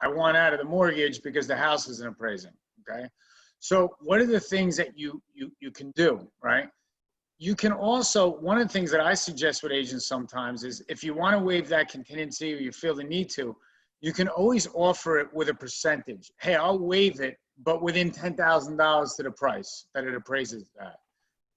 I want out of the mortgage because the house isn't appraising, okay? So what are the things that you can do, right? You can also, one of the things that I suggest with agents sometimes is if you want to waive that contingency or you feel the need to, you can always offer it with a percentage. Hey, I'll waive it, but within $10,000 to the price that it appraises at.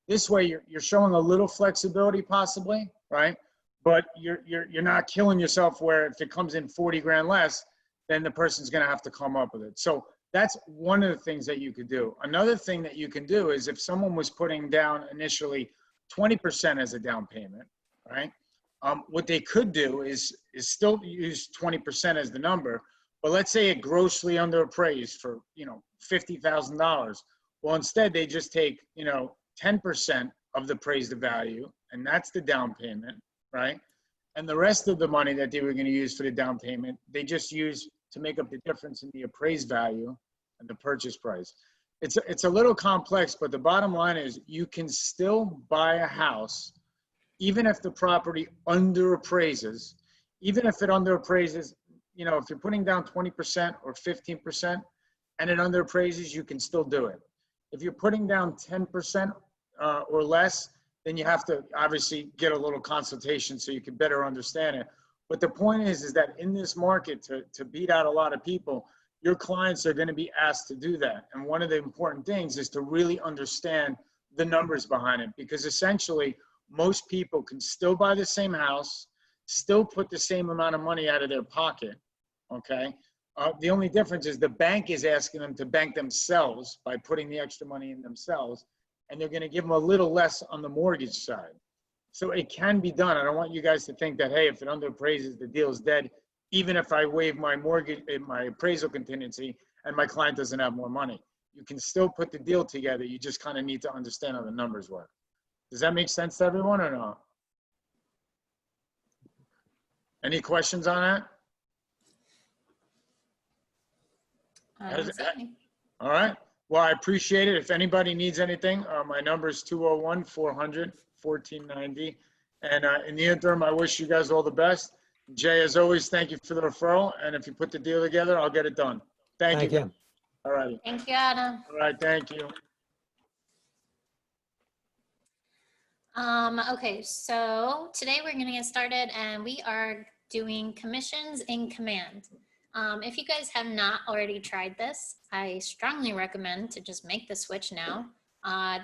This way you're showing a little flexibility possibly, right? But you're not killing yourself where if it comes in 40 grand less, then the person's gonna have to come up with it. So that's one of the things that you could do. Another thing that you can do is if someone was putting down initially 20% as a down payment, right? What they could do is still use 20% as the number, but let's say it grossly underappraised for, $50,000. Well, instead they just take, 10% of the appraised value, and that's the down payment, right? And the rest of the money that they were going to use for the down payment, they just use to make up the difference in the appraised value and the purchase price. It's a little complex, but the bottom line is you can still buy a house even if the property underappraises, even if it underappraises, if you're putting down 20% or 15% and it underappraises, you can still do it. If you're putting down 10% or less, then you have to obviously get a little consultation so you can better understand it. But the point is that in this market, to beat out a lot of people, your clients are going to be asked to do that. And one of the important things is to really understand the numbers behind it, because essentially most people can still buy the same house, still put the same amount of money out of their pocket, okay? The only difference is the bank is asking them to bank themselves by putting the extra money in themselves, and they're going to give them a little less on the mortgage side. So it can be done. I don't want you guys to think that, hey, if it underappraises, the deal is dead, even if I waive my mortgage, my appraisal contingency, and my client doesn't have more money. You can still put the deal together. You just kind of need to understand how the numbers work. Does that make sense to everyone or not? Any questions on that? All right. Well, I appreciate it. If anybody needs anything, my number is 201-400-1490. And in the interim, I wish you guys all the best. Jay, as always, thank you for the referral. And if you put the deal together, I'll get it done. Thank you. All right. Thank you, Adam. All right. Thank you. Okay, so today we're going to get started and we are doing commissions in Command. If you guys have not already tried this, I strongly recommend to just make the switch now.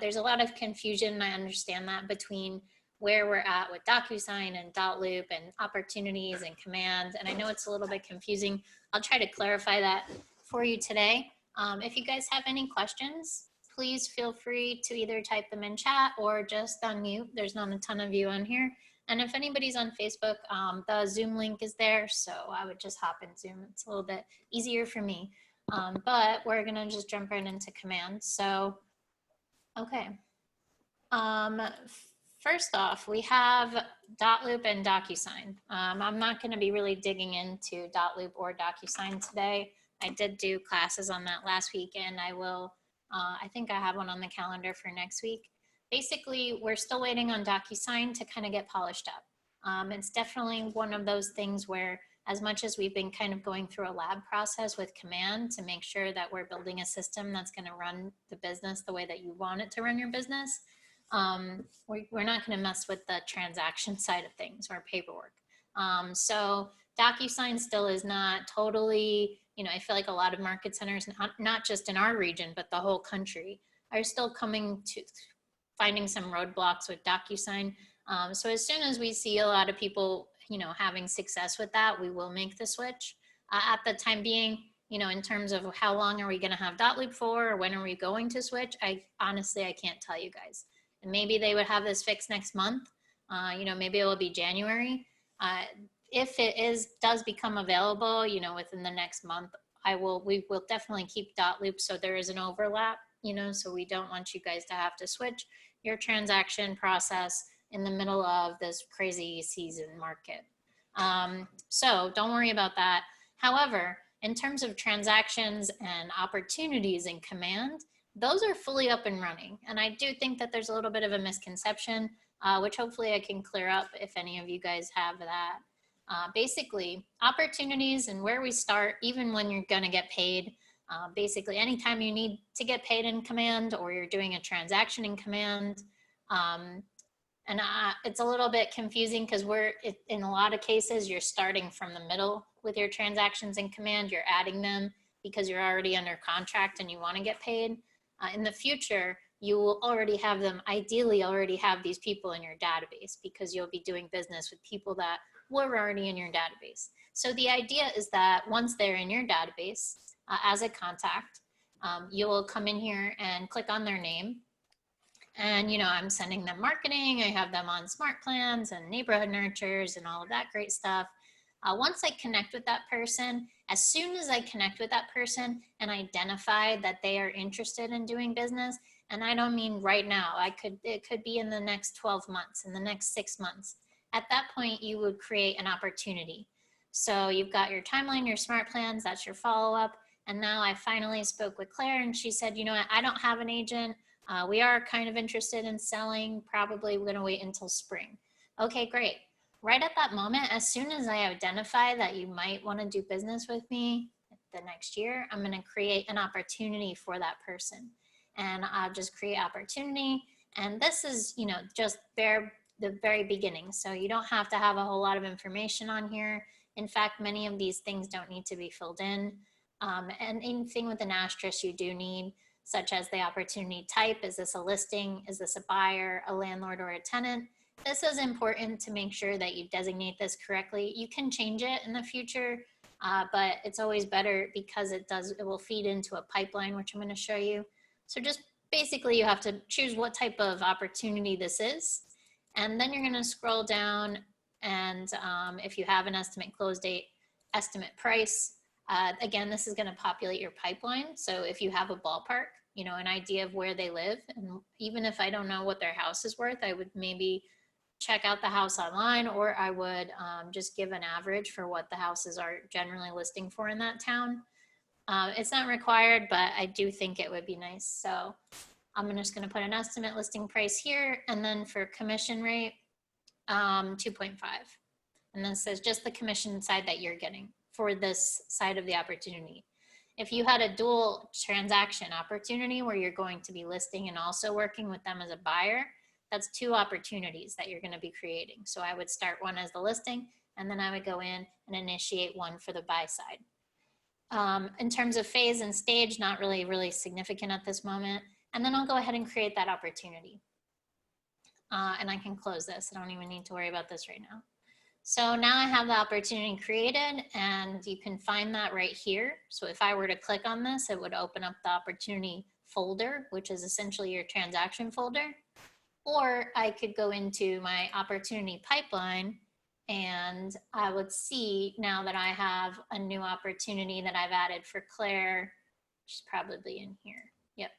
There's a lot of confusion, I understand that, between where we're at with DocuSign and Dotloop and opportunities and Command, and I know it's a little bit confusing. I'll try to clarify that for you today. If you guys have any questions, please feel free to either type them in chat or just unmute. There's not a ton of you on here. And if anybody's on Facebook, the Zoom link is there, so I would just hop in Zoom. It's a little bit easier for me. But we're gonna just jump right into Command. So, okay. First off, we have Dotloop and DocuSign. I'm not gonna be really digging into Dotloop or DocuSign today. I did do classes on that last week, and I will, I think I have one on the calendar for next week. Basically, we're still waiting on DocuSign to kind of get polished up. It's definitely one of those things where, as much as we've been kind of going through a lab process with Command to make sure that we're building a system that's going to run the business the way that you want it to run your business, we're not going to mess with the transaction side of things or paperwork. So DocuSign still is not totally, I feel like a lot of market centers, not just in our region, but the whole country, are still coming to finding some roadblocks with DocuSign. So as soon as we see a lot of people, having success with that, we will make the switch. At the time being, in terms of how long are we going to have Dotloop for, or when are we going to switch, honestly, I can't tell you guys. And maybe they would have this fixed next month. Maybe it will be January. If it does become available, within the next month, we will definitely keep Dotloop so there is an overlap, so we don't want you guys to have to switch your transaction process in the middle of this crazy season market. So don't worry about that. However, in terms of transactions and opportunities in Command, those are fully up and running. And I do think that there's a little bit of a misconception, which hopefully I can clear up if any of you guys have that. Basically, opportunities and where we start, even when you're going to get paid. Basically, anytime you need to get paid in Command or you're doing a transaction in Command. And it's a little bit confusing because in a lot of cases, you're starting from the middle with your transactions in Command. You're adding them because you're already under contract and you want to get paid. In the future, you will already have them, ideally already have these people in your database because you'll be doing business with people that were already in your database. So the idea is that once they're in your database as a contact, you will come in here and click on their name. And, you know, I'm sending them marketing. I have them on smart plans and neighborhood nurtures and all of that great stuff. Once I connect with that person, as soon as I connect with that person and identify that they are interested in doing business, and I don't mean right now, it could be in the next 12 months, in the next 6 months. At that point, you would create an opportunity. So you've got your timeline, your smart plans, that's your follow-up. And now I finally spoke with Claire and she said, you know what, I don't have an agent. We are kind of interested in selling. Probably we're going to wait until spring. Okay, great. Right at that moment, as soon as I identify that you might want to do business with me the next year, I'm going to create an opportunity for that person. And I'll just create opportunity. And this is, you know, just the very beginning. So you don't have to have a whole lot of information on here. In fact, many of these things don't need to be filled in. And anything with an asterisk you do need, such as the opportunity type. Is this a listing? Is this a buyer, a landlord, or a tenant? This is important to make sure that you designate this correctly. You can change it in the future, but it's always better because it will feed into a pipeline, which I'm going to show you. So just basically you have to choose what type of opportunity this is. And then you're going to scroll down and if you have an estimate close date, estimate price, again, this is going to populate your pipeline. So if you have a ballpark, you know, an idea of where they live, and even if I don't know what their house is worth, I would maybe check out the house online, or I would just give an average for what the houses are generally listing for in that town. It's not required, but I do think it would be nice. So I'm just going to put an estimate listing price here, and then for commission rate, 2.5. And this says just the commission side that you're getting for this side of the opportunity. If you had a dual transaction opportunity where you're going to be listing and also working with them as a buyer, that's 2 opportunities that you're going to be creating. So I would start one as the listing, and then I would go in and initiate one for the buy side. In terms of phase and stage, not really significant at this moment. And then I'll go ahead and create that opportunity. And I can close this. I don't even need to worry about this right now. So now I have the opportunity created, and you can find that right here. So if I were to click on this, it would open up the opportunity folder, which is essentially your transaction folder. Or I could go into my opportunity pipeline, and I would see now that I have a new opportunity that I've added for Claire, which is probably in here. Yep.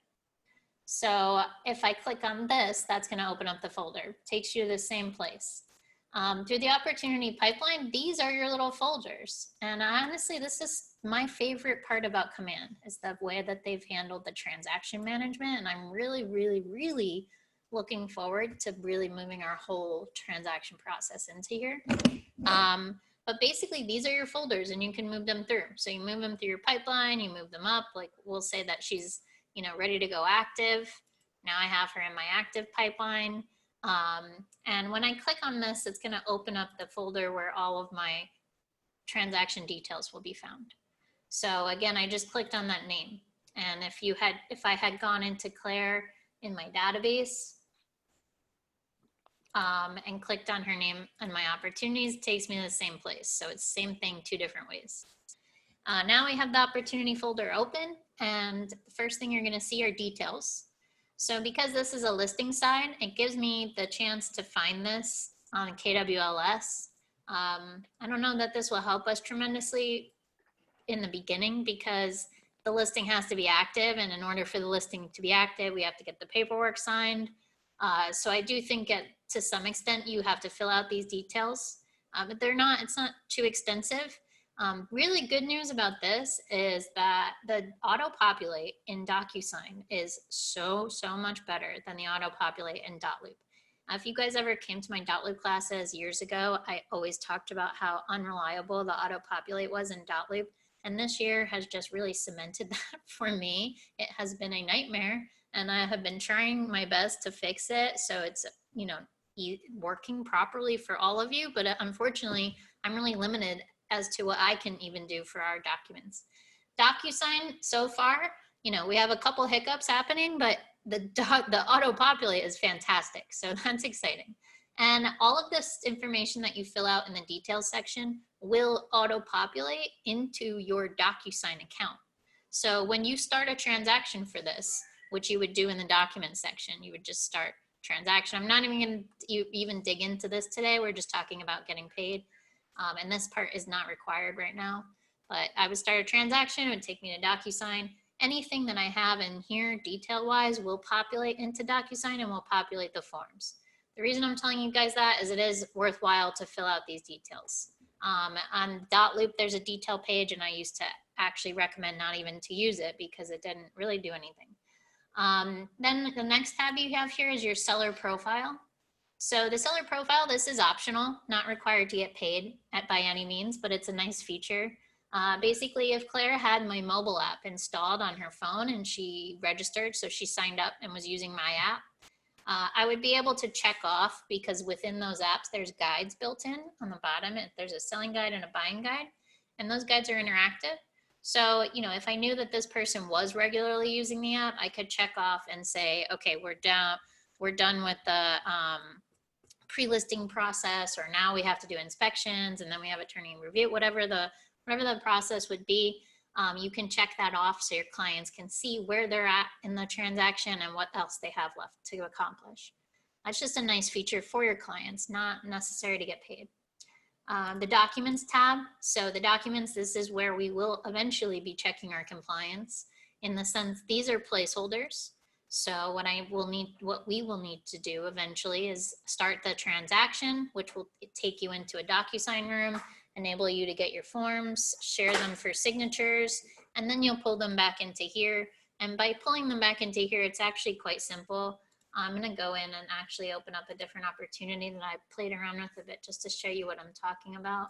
So if I click on this, that's going to open up the folder. Takes you to the same place. Through the opportunity pipeline, these are your little folders. And honestly, this is my favorite part about Command, is the way that they've handled the transaction management. And I'm really looking forward to really moving our whole transaction process into here. But basically, these are your folders, and you can move them through. So you move them through your pipeline, you move them up. Like we'll say that she's, you know, ready to go active. Now I have her in my active pipeline. And when I click on this, it's going to open up the folder where all of my transaction details will be found. So again, I just clicked on that name. And if I had gone into Claire in my database and clicked on her name and my opportunities, it takes me to the same place. So it's the same thing, 2 different ways. Now we have the opportunity folder open, and the first thing you're going to see are details. So because this is a listing side, it gives me the chance to find this on KWLS. I don't know that this will help us tremendously in the beginning because the listing has to be active, and in order for the listing to be active, we have to get the paperwork signed. So I do think to some extent you have to fill out these details, but it's not too extensive. Really good news about this is that the auto-populate in DocuSign is so much better than the auto-populate in .loop. If you guys ever came to my .loop classes years ago, I always talked about how unreliable the auto-populate was in .loop. And this year has just really cemented that for me. It has been a nightmare, and I have been trying my best to fix it so it's, you know, working properly for all of you. But unfortunately, I'm really limited as to what I can even do for our documents. DocuSign, so far, you know, we have a couple hiccups happening, but the auto-populate is fantastic. So that's exciting. And all of this information that you fill out in the details section will auto-populate into your DocuSign account. So when you start a transaction for this, which you would do in the document section, you would just start transaction. I'm not even going to even dig into this today. We're just talking about getting paid. And this part is not required right now. But I would start a transaction, it would take me to DocuSign. Anything that I have in here detail-wise will populate into DocuSign and will populate the forms. The reason I'm telling you guys that is it is worthwhile to fill out these details. On .loop, there's a detail page, and I used to actually recommend not even to use it because it didn't really do anything. Then the next tab you have here is your seller profile. So the seller profile, this is optional, not required to get paid by any means, but it's a nice feature. Basically, if Claire had my mobile app installed on her phone and she registered, so she signed up and was using my app, I would be able to check off, because within those apps, there's guides built in on the bottom. There's a selling guide and a buying guide, and those guides are interactive. So, you know, if I knew that this person was regularly using the app, I could check off and say, okay, we're done with the pre-listing process, or now we have to do inspections, and then we have attorney review, whatever the process would be. You can check that off so your clients can see where they're at in the transaction and what else they have left to accomplish. That's just a nice feature for your clients, not necessary to get paid. The documents tab. So the documents, this is where we will eventually be checking our compliance, in the sense these are placeholders. So what we will need to do eventually is start the transaction, which will take you into a DocuSign room, enable you to get your forms, share them for signatures, and then you'll pull them back into here. And by pulling them back into here, it's actually quite simple. I'm gonna go in and actually open up a different opportunity that I played around with a bit just to show you what I'm talking about.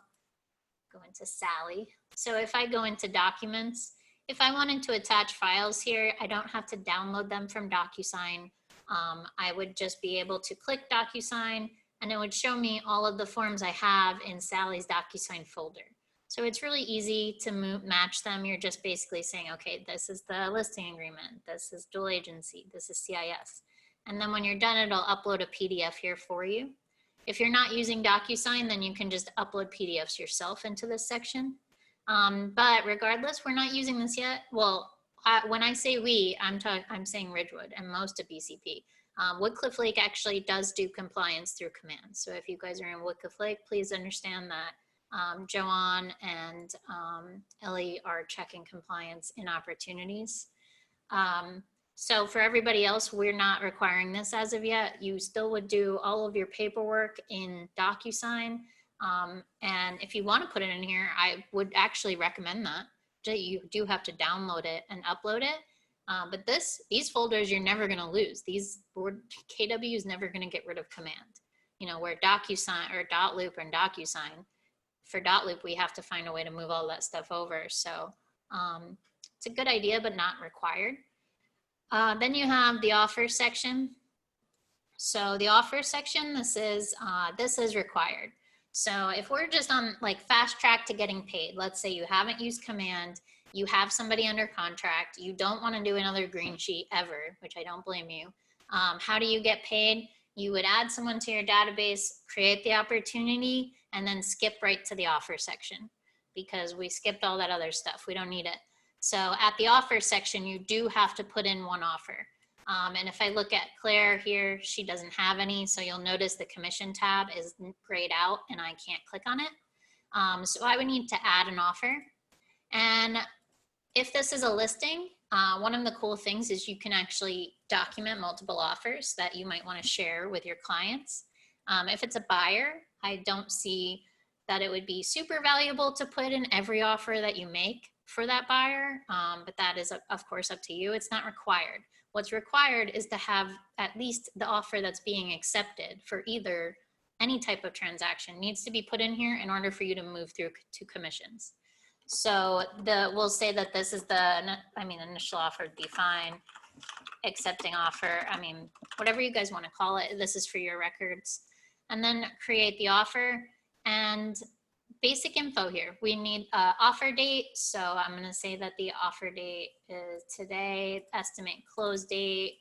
Go into Sally. So if I go into documents, if I wanted to attach files here, I don't have to download them from DocuSign. I would just be able to click DocuSign, and it would show me all of the forms I have in Sally's DocuSign folder. So it's really easy to match them. You're just basically saying, okay, this is the listing agreement, this is dual agency, this is CIS. And then when you're done, it'll upload a PDF here for you. If you're not using DocuSign, then you can just upload PDFs yourself into this section. But regardless, we're not using this yet. Well, when I say we, I'm saying Ridgewood and most of BCP. Woodcliff Lake actually does do compliance through command. So if you guys are in Woodcliff Lake, please understand that Joanne and Ellie are checking compliance in opportunities. So for everybody else, we're not requiring this as of yet. You still would do all of your paperwork in DocuSign. And if you want to put it in here, I would actually recommend that. You do have to download it and upload it. But these folders, you're never going to lose. KW is never going to get rid of command. You know, where DocuSign or .loop and DocuSign, for .loop, we have to find a way to move all that stuff over. So it's a good idea, but not required. Then you have the offer section. So the offer section, this is required. So if we're just on like fast track to getting paid, let's say you haven't used command, you have somebody under contract, you don't want to do another green sheet ever, which I don't blame you. How do you get paid? You would add someone to your database, create the opportunity, and then skip right to the offer section, because we skipped all that other stuff. We don't need it. So at the offer section, you do have to put in one offer. And if I look at Claire here, she doesn't have any. So you'll notice the commission tab is grayed out and I can't click on it. So I would need to add an offer. And if this is a listing, one of the cool things is you can actually document multiple offers that you might want to share with your clients. If it's a buyer, I don't see that it would be super valuable to put in every offer that you make. for that buyer, but that is of course up to you. It's not required. What's required is to have at least the offer that's being accepted for either any type of transaction needs to be put in here in order for you to move through to commissions. So we'll say that this is initial offer would be fine. Accepting offer, whatever you guys want to call it, this is for your records. And then create the offer and basic info here. We need offer date. So I'm going to say that the offer date is today, estimate close date,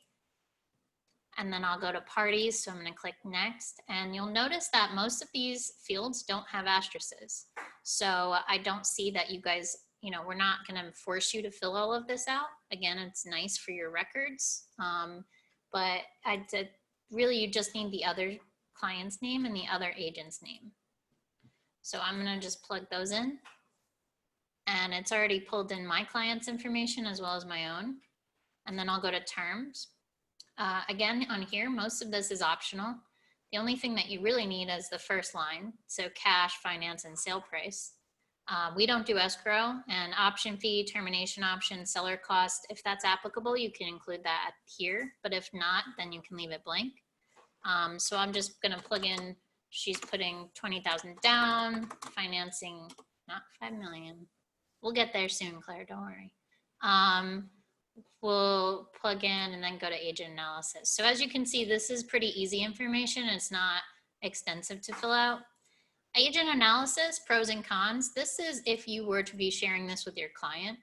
and then I'll go to parties. So I'm going to click next, and you'll notice that most of these fields don't have asterisks. So I don't see that you guys, we're not going to force you to fill all of this out. Again, it's nice for your records, but really you just need the other client's name and the other agent's name. So I'm going to just plug those in, and it's already pulled in my client's information as well as my own. And then I'll go to terms. Again, on here, most of this is optional. The only thing that you really need is the first line. So cash, finance, and sale price. We don't do escrow, and option fee, termination option, seller cost. If that's applicable, you can include that here, but if not, then you can leave it blank. So I'm just going to plug in, she's putting 20,000 down, financing, not 5 million. We'll get there soon, Claire, don't worry. We'll plug in and then go to agent analysis. So as you can see, this is pretty easy information. It's not extensive to fill out. Agent analysis, pros and cons. This is if you were to be sharing this with your client.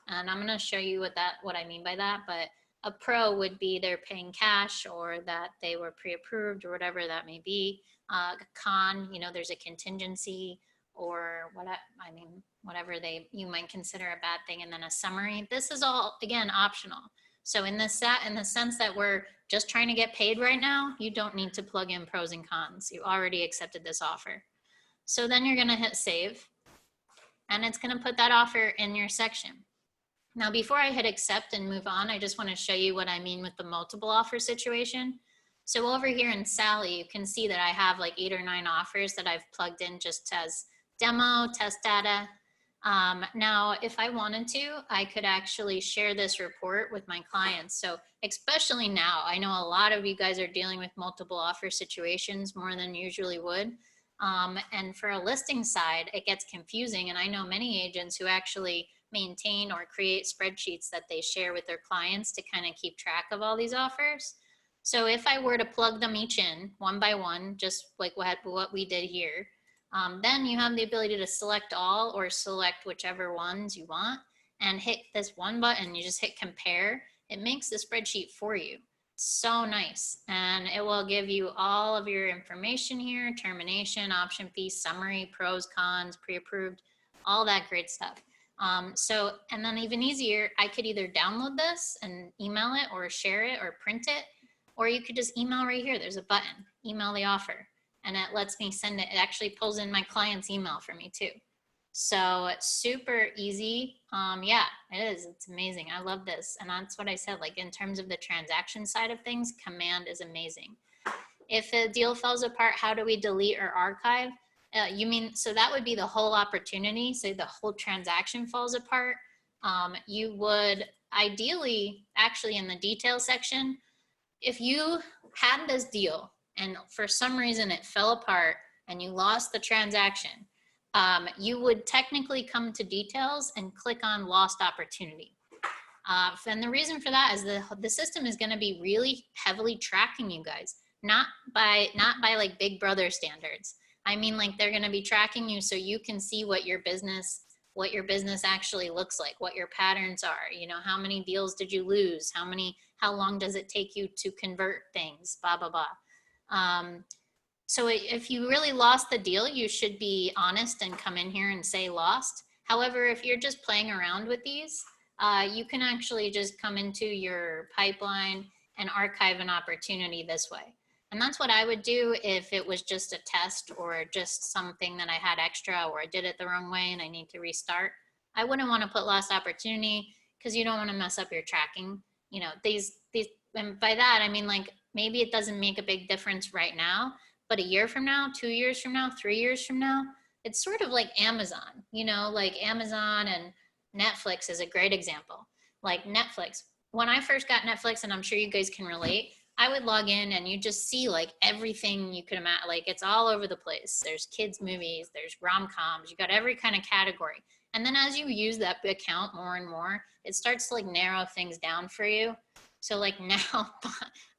And I'm going to show you what I mean by that. But a pro would be they're paying cash, or that they were pre-approved, or whatever that may be. A con, there's a contingency, or whatever you might consider a bad thing, and then a summary. This is all, again, optional. So in the sense that we're just trying to get paid right now, you don't need to plug in pros and cons. You already accepted this offer. So then you're going to hit save, and it's going to put that offer in your section. Now, before I hit accept and move on, I just want to show you what I mean with the multiple offer situation. So over here in Sally, you can see that I have like 8 or 9 offers that I've plugged in just as demo, test data. Now, if I wanted to, I could actually share this report with my clients. So especially now, I know a lot of you guys are dealing with multiple offer situations more than you usually would. And for a listing side, it gets confusing. And I know many agents who actually maintain or create spreadsheets that they share with their clients to kind of keep track of all these offers. So if I were to plug them each in one by one, just like what we did here, then you have the ability to select all or select whichever ones you want and hit this one button. You just hit compare. It makes the spreadsheet for you. So nice. And it will give you all of your information here, termination, option fee, summary, pros, cons, pre-approved, all that great stuff. And then even easier, I could either download this and email it or share it or print it, or you could just email right here. There's a button, email the offer, and it lets me send it. It actually pulls in my client's email for me too. So it's super easy. Yeah, it is. It's amazing. I love this. And that's what I said, like in terms of the transaction side of things, Command is amazing. If a deal falls apart, how do we delete or archive? So that would be the whole opportunity. So the whole transaction falls apart. You would ideally, actually in the detail section, if you had this deal and for some reason it fell apart and you lost the transaction, you would technically come to details and click on lost opportunity. And the reason for that is the system is going to be really heavily tracking you guys, not by like Big Brother standards. I mean, like they're going to be tracking you so you can see what your business actually looks like, what your patterns are. How many deals did you lose? How long does it take you to convert things? Blah blah blah. So if you really lost the deal, you should be honest and come in here and say lost. However, if you're just playing around with these, you can actually just come into your pipeline and archive an opportunity this way. And that's what I would do if it was just a test or just something that I had extra or I did it the wrong way and I need to restart. I wouldn't want to put lost opportunity because you don't want to mess up your tracking. And by that, I mean, like maybe it doesn't make a big difference right now, but a year from now, 2 years from now, 3 years from now, it's sort of like Amazon, like Amazon and Netflix is a great example. Like Netflix, when I first got Netflix, and I'm sure you guys can relate, I would log in and you just see like everything you could imagine. Like it's all over the place. There's kids movies, there's rom-coms, you got every kind of category. And then as you use that account more and more, it starts to like narrow things down for you. So like now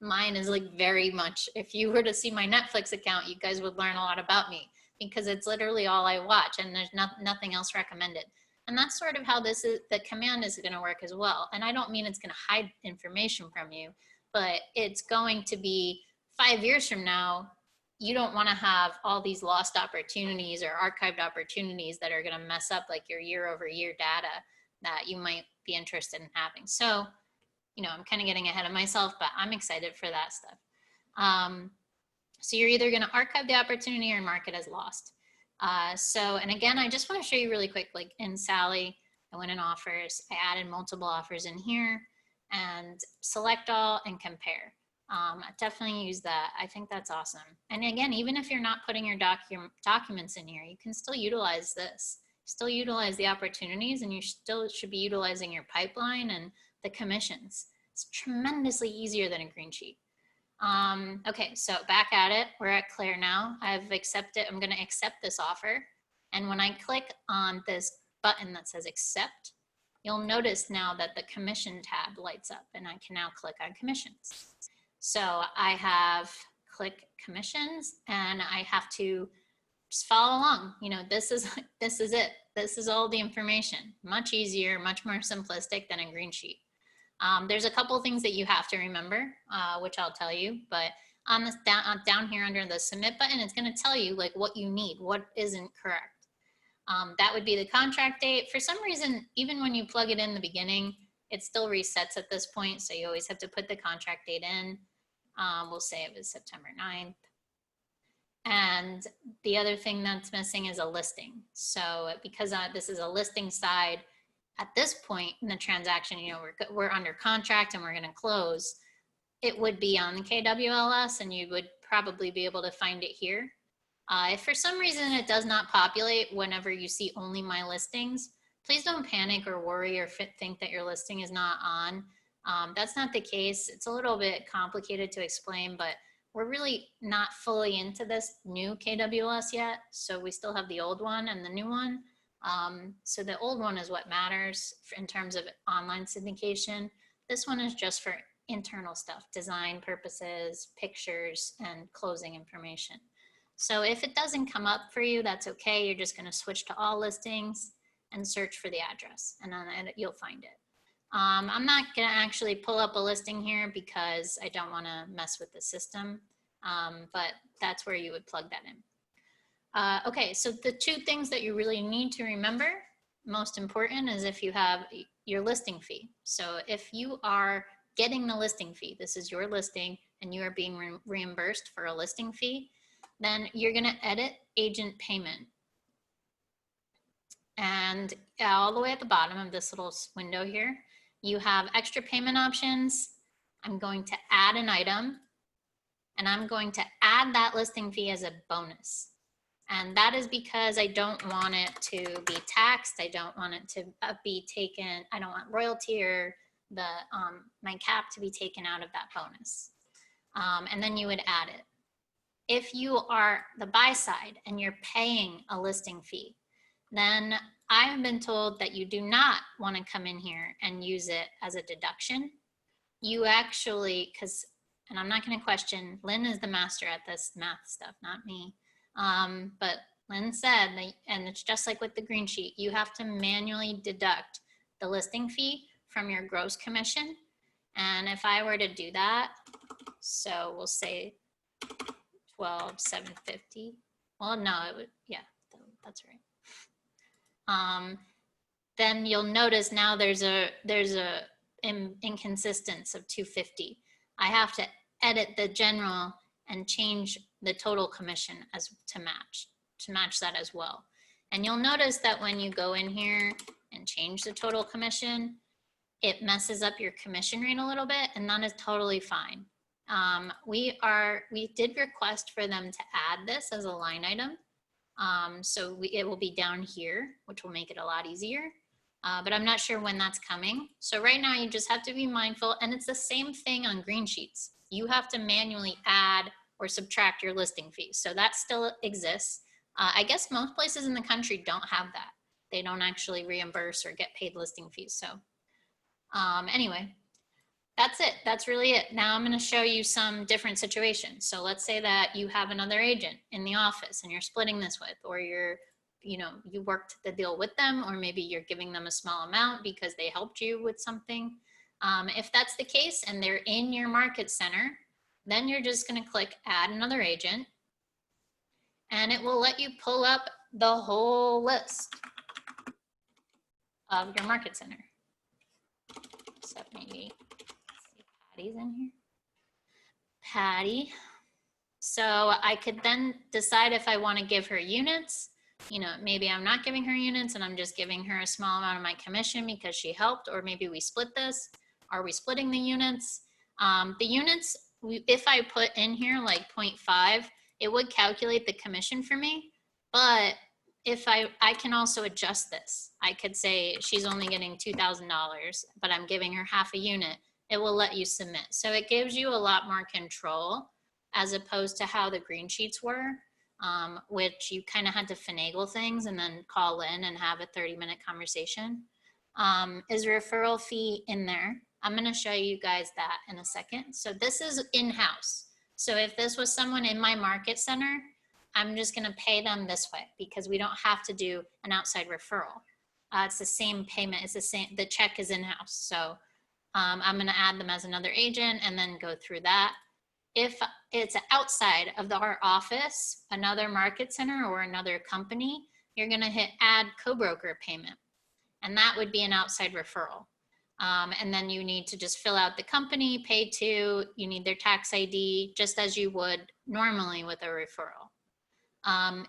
mine is like very much, if you were to see my Netflix account, you guys would learn a lot about me because it's literally all I watch and there's nothing else recommended. And that's sort of how the command is going to work as well. And I don't mean it's going to hide information from you, but it's going to be 5 years from now, you don't want to have all these lost opportunities or archived opportunities that are going to mess up like your year over year data that you might be interested in having. So, you know, I'm kind of getting ahead of myself, but I'm excited for that stuff. So you're either going to archive the opportunity or mark it as lost. And again, I just want to show you really quick, like in Sally, I went in offers, I added multiple offers in here and select all and compare. I definitely use that. I think that's awesome. And again, even if you're not putting your documents in here, you can still utilize this, still utilize the opportunities, and you still should be utilizing your pipeline and the commissions. It's tremendously easier than a green sheet. Okay, so back at it, we're at Claire now. I've accepted, I'm gonna accept this offer. And when I click on this button that says accept, you'll notice now that the commission tab lights up and I can now click on commissions. So I have click commissions and I have to just follow along. You know, this is it. This is all the information. Much easier, much more simplistic than a green sheet. There's a couple things that you have to remember, which I'll tell you, but on this down here under the submit button, it's going to tell you like what you need, what isn't correct. That would be the contract date. For some reason, even when you plug it in the beginning, it still resets at this point. So you always have to put the contract date in. We'll say it was September 9th. And the other thing that's missing is a listing. So because this is a listing side, at this point in the transaction, you know, we're under contract and we're going to close, it would be on the KWLS and you would probably be able to find it here. If for some reason it does not populate whenever you see only my listings, please don't panic or worry or think that your listing is not on. That's not the case. It's a little bit complicated to explain, but we're really not fully into this new KWLS yet. So we still have the old one and the new one. So the old one is what matters in terms of online syndication. This one is just for internal stuff, design purposes, pictures, and closing information. So if it doesn't come up for you, that's okay. You're just going to switch to all listings and search for the address, and then you'll find it. I'm not going to actually pull up a listing here because I don't want to mess with the system, but that's where you would plug that in. Okay, so the two things that you really need to remember, most important, is if you have your listing fee. So if you are getting the listing fee, this is your listing, and you are being reimbursed for a listing fee, then you're going to edit agent payment. And all the way at the bottom of this little window here, you have extra payment options. I'm going to add an item, and I'm going to add that listing fee as a bonus. And that is because I don't want it to be taxed. I don't want it to be taken. I don't want royalty or the my cap to be taken out of that bonus. And then you would add it. If you are the buy side and you're paying a listing fee, then I have been told that you do not want to come in here and use it as a deduction. You actually, and I'm not going to question, Lynn is the master at this math stuff, not me. But Lynn said, and it's just like with the green sheet, you have to manually deduct the listing fee from your gross commission. And if I were to do that, so we'll say 12,750. Well, no, it would, yeah, that's right. Then you'll notice now there's a inconsistence of 250. I have to edit the general and change the total commission as to match that as well. And you'll notice that when you go in here and change the total commission, it messes up your commission rate a little bit, and that is totally fine. We did request for them to add this as a line item. So it will be down here, which will make it a lot easier. but I'm not sure when that's coming. So right now you just have to be mindful, and it's the same thing on green sheets. You have to manually add or subtract your listing fees. So that still exists. I guess most places in the country don't have that. They don't actually reimburse or get paid listing fees. So anyway, that's it. That's really it. Now I'm going to show you some different situations. So let's say that you have another agent in the office and you're splitting this with, or you're, you know, you worked the deal with them, or maybe you're giving them a small amount because they helped you with something. If that's the case and they're in your market center, then you're just going to click add another agent, and it will let you pull up the whole list of your market center. Except maybe Patty's in here. Patty. So I could then decide if I want to give her units. You know, maybe I'm not giving her units and I'm just giving her a small amount of my commission because she helped, or maybe we split this. Are we splitting the units? The units, if I put in here like 0.5, it would calculate the commission for me. But if I can also adjust this. I could say she's only getting $2,000, but I'm giving her half a unit. It will let you submit. So it gives you a lot more control as opposed to how the green sheets were, which you kind of had to finagle things and then call in and have a 30-minute conversation. Is referral fee in there? I'm going to show you guys that in a second. So this is in-house. So if this was someone in my market center, I'm just going to pay them this way because we don't have to do an outside referral. It's the same payment. It's the same. The check is in-house. So I'm going to add them as another agent and then go through that. If it's outside of our office, another market center or another company, you're going to hit add co-broker payment. And that would be an outside referral. And then you need to just fill out the company, pay to, you need their tax ID, just as you would normally with a referral.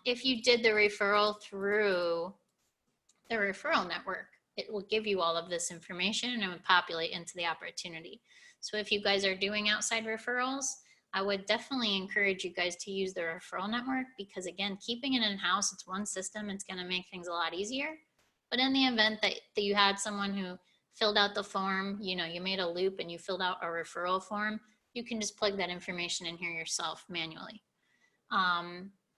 If you did the referral through the referral network, it will give you all of this information and it would populate into the opportunity. So if you guys are doing outside referrals, I would definitely encourage you guys to use the referral network because again, keeping it in-house, it's one system, it's gonna make things a lot easier. But in the event that you had someone who filled out the form, you know, you made a loop and you filled out a referral form, you can just plug that information in here yourself manually.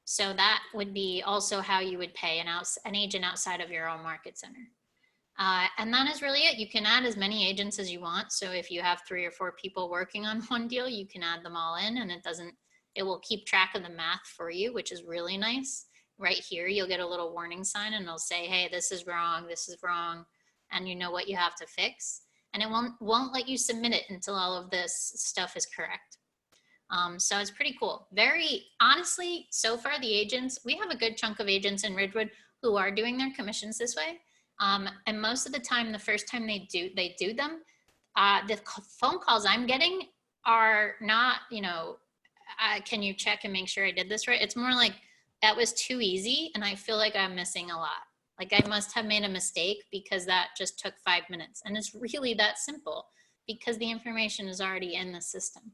So that would be also how you would pay an agent outside of your own market center. And that is really it. You can add as many agents as you want. So if you have 3 or 4 people working on one deal, you can add them all in and it will keep track of the math for you, which is really nice. Right here, you'll get a little warning sign and it'll say, hey, this is wrong, and you know what you have to fix. And it won't let you submit it until all of this stuff is correct. So it's pretty cool. Very honestly, so far the agents, we have a good chunk of agents in Ridgewood who are doing their commissions this way. And most of the time, the first time they do them, the phone calls I'm getting are not, you know, can you check and make sure I did this right? It's more like, that was too easy and I feel like I'm missing a lot. Like I must have made a mistake because that just took 5 minutes. And it's really that simple because the information is already in the system.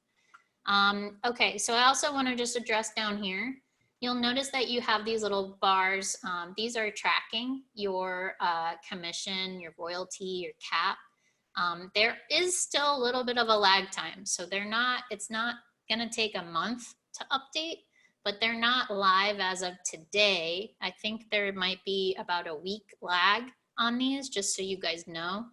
Okay, so I also want to just address down here. You'll notice that you have these little bars. These are tracking your commission, your royalty, your cap. There is still a little bit of a lag time. So it's not gonna take a month to update, but they're not live as of today. I think there might be about a week lag on these, just so you guys know.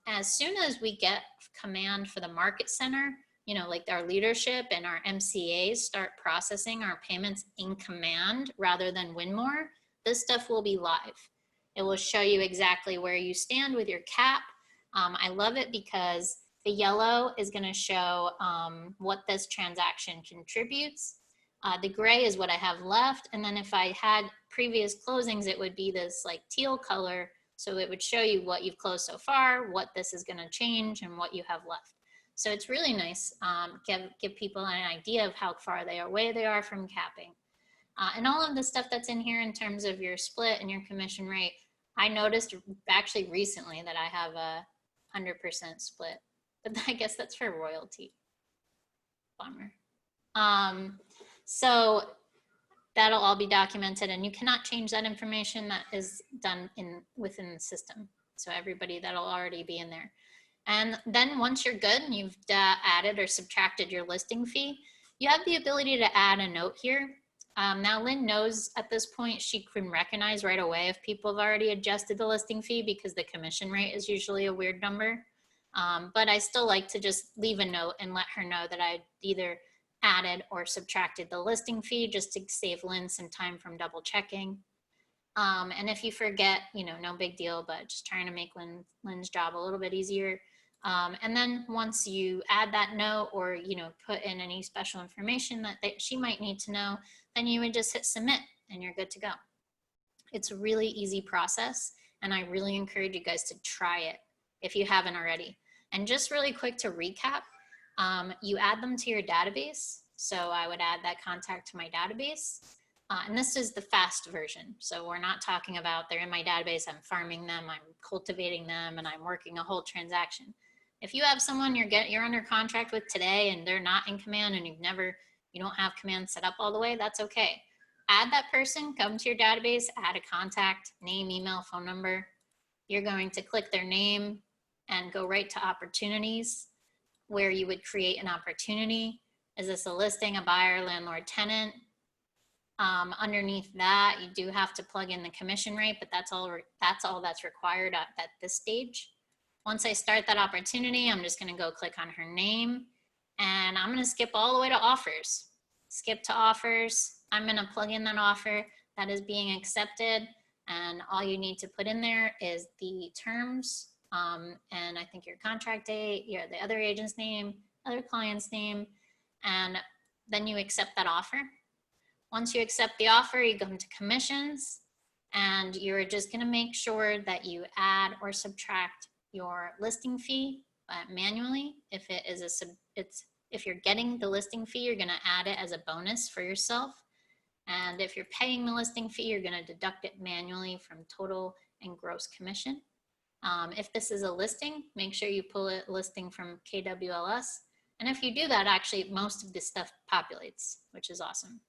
As soon as we get command for the market center, you know, like our leadership and our MCAs start processing our payments in command rather than Winmore, this stuff will be live. It will show you exactly where you stand with your cap. I love it because the yellow is going to show what this transaction contributes. The gray is what I have left. And then if I had previous closings, it would be this like teal color. So it would show you what you've closed so far, what this is going to change, and what you have left. So it's really nice, give people an idea of how far away they are from capping. And all of the stuff that's in here in terms of your split and your commission rate, I noticed actually recently that I have a 100% split, but I guess that's for royalty. Bummer. So that'll all be documented and you cannot change that information that is done within the system. So everybody that'll already be in there. And then once you're good and you've added or subtracted your listing fee, you have the ability to add a note here. Now Lynn knows at this point, she can recognize right away if people have already adjusted the listing fee because the commission rate is usually a weird number. But I still like to just leave a note and let her know that I either added or subtracted the listing fee just to save Lynn some time from double checking. And if you forget, you know, no big deal, but just trying to make Lynn's job a little bit easier. And then once you add that note or, you know, put in any special information that she might need to know, then you would just hit submit and you're good to go. It's a really easy process. And I really encourage you guys to try it if you haven't already. And just really quick to recap, you add them to your database. So I would add that contact to my database. And this is the fast version. So we're not talking about they're in my database, I'm farming them, I'm cultivating them, and I'm working a whole transaction. If you have someone you're under contract with today and they're not in command and you don't have command set up all the way, that's okay. Add that person, come to your database, add a contact, name, email, phone number. You're going to click their name and go right to opportunities where you would create an opportunity. Is this a listing, a buyer, landlord, tenant? Underneath that, you do have to plug in the commission rate, but that's all that's required at this stage. Once I start that opportunity, I'm just going to go click on her name and I'm going to skip all the way to offers. Skip to offers. I'm going to plug in that offer that is being accepted. And all you need to put in there is the terms. And I think your contract date, the other agent's name, other client's name, and then you accept that offer. Once you accept the offer, you go into commissions and you're just going to make sure that you add or subtract your listing fee manually. If it is if you're getting the listing fee, you're going to add it as a bonus for yourself. And if you're paying the listing fee, you're going to deduct it manually from total and gross commission. If this is a listing, make sure you pull a listing from KWLS. And if you do that, actually, most of this stuff populates, which is awesome.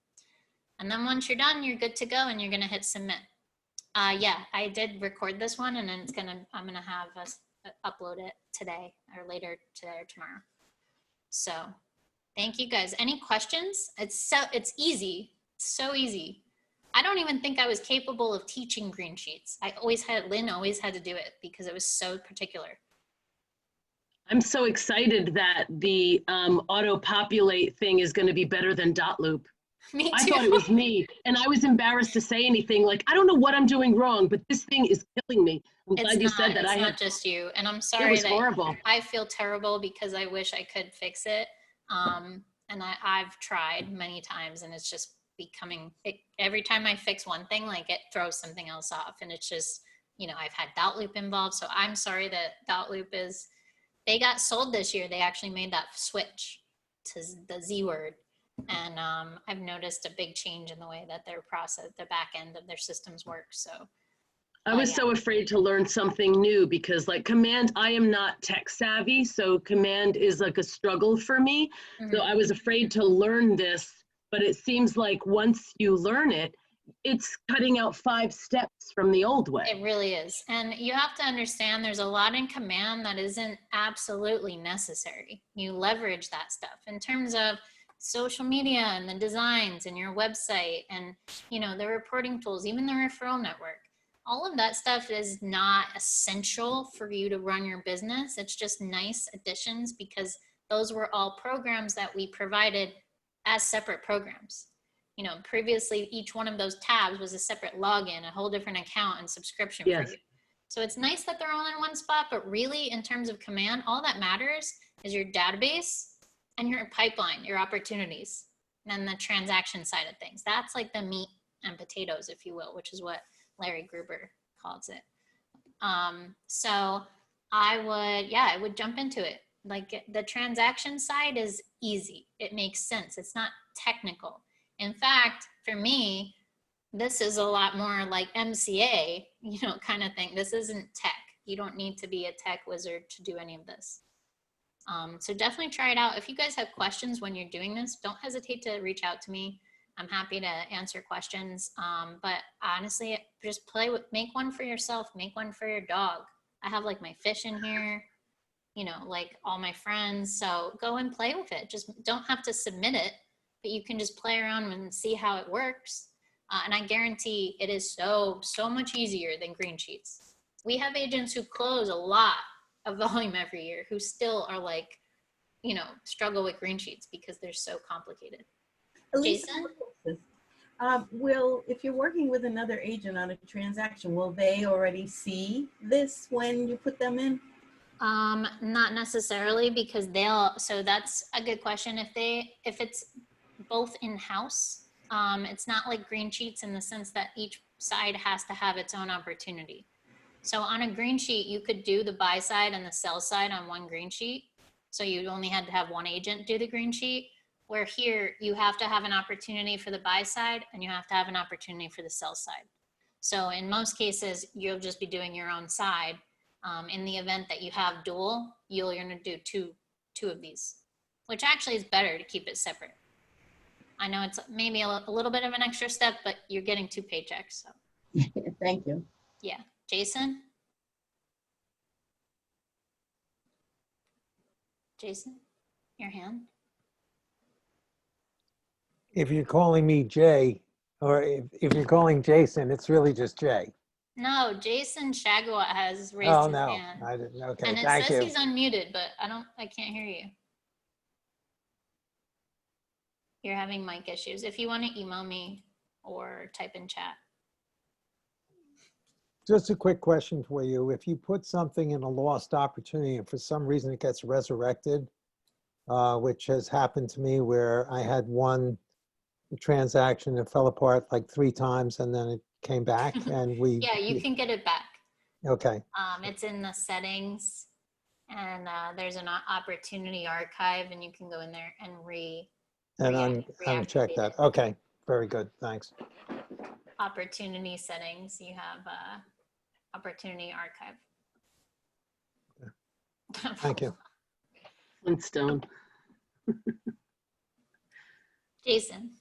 And then once you're done, you're good to go and you're going to hit submit. Yeah, I did record this one and then I'm going to have us upload it today or later today or tomorrow. So thank you guys. Any questions? It's easy. So easy. I don't even think I was capable of teaching green sheets. Lynn always had to do it because it was so particular. I'm so excited that the auto-populate thing is going to be better than dot loop. Me too. I thought it was me, and I was embarrassed to say anything. Like, I don't know what I'm doing wrong, but this thing is killing me. I'm glad you said that. It's not just you, and I'm sorry. It was horrible. I feel terrible because I wish I could fix it, and I've tried many times, and it's just becoming. Every time I fix one thing, like it throws something else off, and it's just, you know, I've had dot loop involved, so I'm sorry that dot loop is. They got sold this year. They actually made that switch to the Z word. And I've noticed a big change in the way that their process, the back end of their systems work. So I was so afraid to learn something new because like command, I am not tech savvy. So command is like a struggle for me. So I was afraid to learn this, but it seems like once you learn it, it's cutting out 5 steps from the old way. It really is. And you have to understand there's a lot in command that isn't absolutely necessary. You leverage that stuff in terms of social media and the designs and your website and, you know, the reporting tools, even the referral network. All of that stuff is not essential for you to run your business. It's just nice additions because those were all programs that we provided as separate programs. You know, previously each one of those tabs was a separate login, a whole different account and subscription for you. So it's nice that they're all in one spot, but really in terms of command, all that matters is your database and your pipeline, your opportunities, and the transaction side of things. That's like the meat and potatoes, if you will, which is what Larry Gruber calls it. So I would jump into it. Like the transaction side is easy. It makes sense. It's not technical. In fact, for me, this is a lot more like MCA, you know, kind of thing. This isn't tech. You don't need to be a tech wizard to do any of this. So definitely try it out. If you guys have questions when you're doing this, don't hesitate to reach out to me. I'm happy to answer questions. But honestly, just make one for yourself, make one for your dog. I have like my fish in here, you know, like all my friends. So go and play with it. Just don't have to submit it, but you can just play around and see how it works. And I guarantee it is so much easier than green sheets. We have agents who close a lot of volume every year who still are like, you know, struggle with green sheets because they're so complicated. Elisa, Jason? if you're working with another agent on a transaction, will they already see this when you put them in? Not necessarily, because so that's a good question. If it's both in-house, it's not like green sheets in the sense that each side has to have its own opportunity. So on a green sheet, you could do the buy side and the sell side on one green sheet. So you only had to have one agent do the green sheet, where here you have to have an opportunity for the buy side and you have to have an opportunity for the sell side. So in most cases, you'll just be doing your own side. In the event that you have dual, you're gonna do two of these, which actually is better to keep it separate. I know it's maybe a little bit of an extra step, but you're getting 2 paychecks, so. Thank you. Yeah, Jason? Jason, your hand? If you're calling me Jay, or if you're calling Jason, it's really just Jay. No, Jason Shagwa has raised Oh, his no, hand. I didn't, okay, And it thank says you. he's unmuted, but I can't hear you. You're having mic issues. If you want to email me or type in chat. Just a quick question for you. If you put something in a lost opportunity and for some reason it gets resurrected, which has happened to me where I had one transaction that fell apart like 3 times and then it came back and Yeah, you can get it back. Okay. It's in the settings, and there's an opportunity archive, and you can go in there and uncheck reactivate that. it. Okay, very good, thanks. Opportunity settings, you have opportunity archive. Thank you. Flintstone. Jason.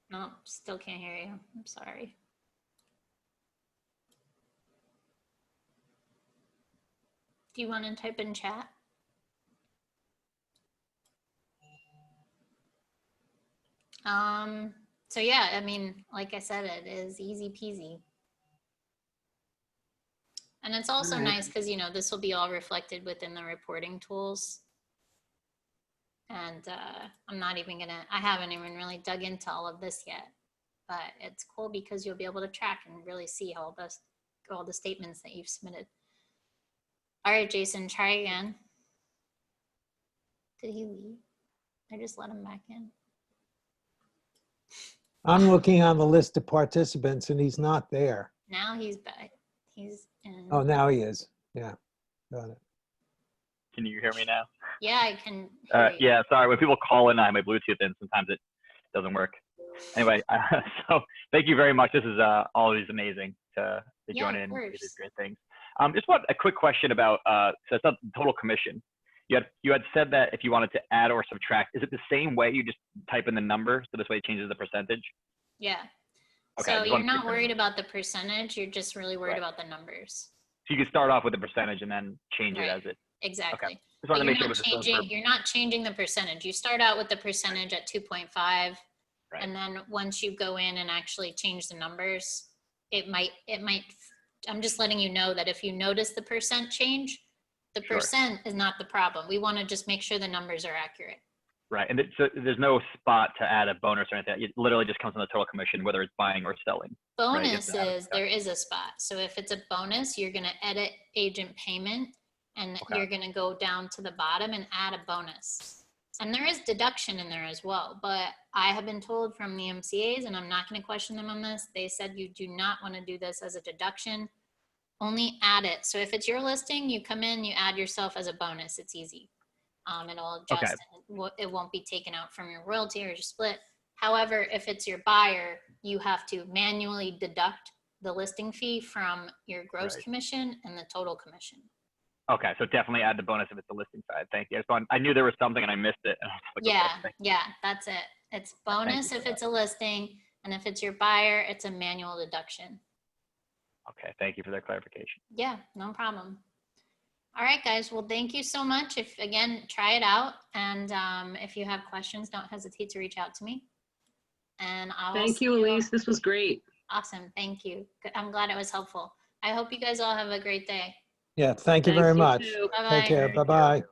No, still can't hear you. I'm sorry. Do you want to type in chat? So yeah, I mean, like I said, it is easy peasy. And it's also nice because, you know, this will be all reflected within the reporting tools. And I'm not even gonna, I haven't even really dug into all of this yet, but it's cool because you'll be able to track and really see all the statements that you've submitted. All right, Jason, try again. Did he leave? I just let him back in. I'm looking on the list of participants and he's not there. Now he's back. He's in. Oh, now he is. Yeah, got it. Can you hear me now? Yeah, I can hear you. Yeah, sorry. When people call in, I have my Bluetooth in. Sometimes it doesn't work. Anyway, so thank you very much. This is always amazing to join in and do these great things. Just want a quick question about so it's not total commission. You had said that if you wanted to add or subtract, is it the same way? You just type in the number, so this way it changes the percentage? Yeah. Okay, So you're not worried about the percentage. You're just really worried about the numbers. So you can start off with the percentage and then change it as it. Exactly. Okay. Just wanted to make sure you're not changing the percentage. You start out with the percentage at 2.5, right. And then once you go in and actually change the numbers, it might. I'm just letting you know that if you notice the percent change, the percent is not the problem. We want to just make sure the numbers are accurate. Right, and so there's no spot to add a bonus or anything. It literally just comes from the total commission, whether it's buying or selling. Bonus is, there is a spot. So if it's a bonus, you're going to edit agent payment, and you're going to go down to the bottom and add a bonus. And there is deduction in there as well. But I have been told from the MCAs, and I'm not going to question them on this, they said you do not want to do this as a deduction. Only add it. So if it's your listing, you come in, you add yourself as a bonus. It's easy. It'll adjust. It won't be taken out from your royalty or your split. However, if it's your buyer, you have to manually deduct the listing fee from your gross commission and the total commission. Okay, so definitely add the bonus if it's the listing side. Thank you. I knew there was something and I missed it. And I was like, okay, yeah, that's it. It's bonus if it's a listing, and if it's your buyer, it's a manual deduction. Okay, thank you for that clarification. Yeah, no problem. All right, guys. Well, thank you so much. If again, try it out. And if you have questions, don't hesitate to reach out to me. And I'll Thank see you, Elise. This was great. Awesome. Thank you. Good. I'm glad it was helpful. I hope you guys all have a great day. Yeah, thank you Thanks, very you much. too. Bye-bye. Take care. Thank you. Bye-bye.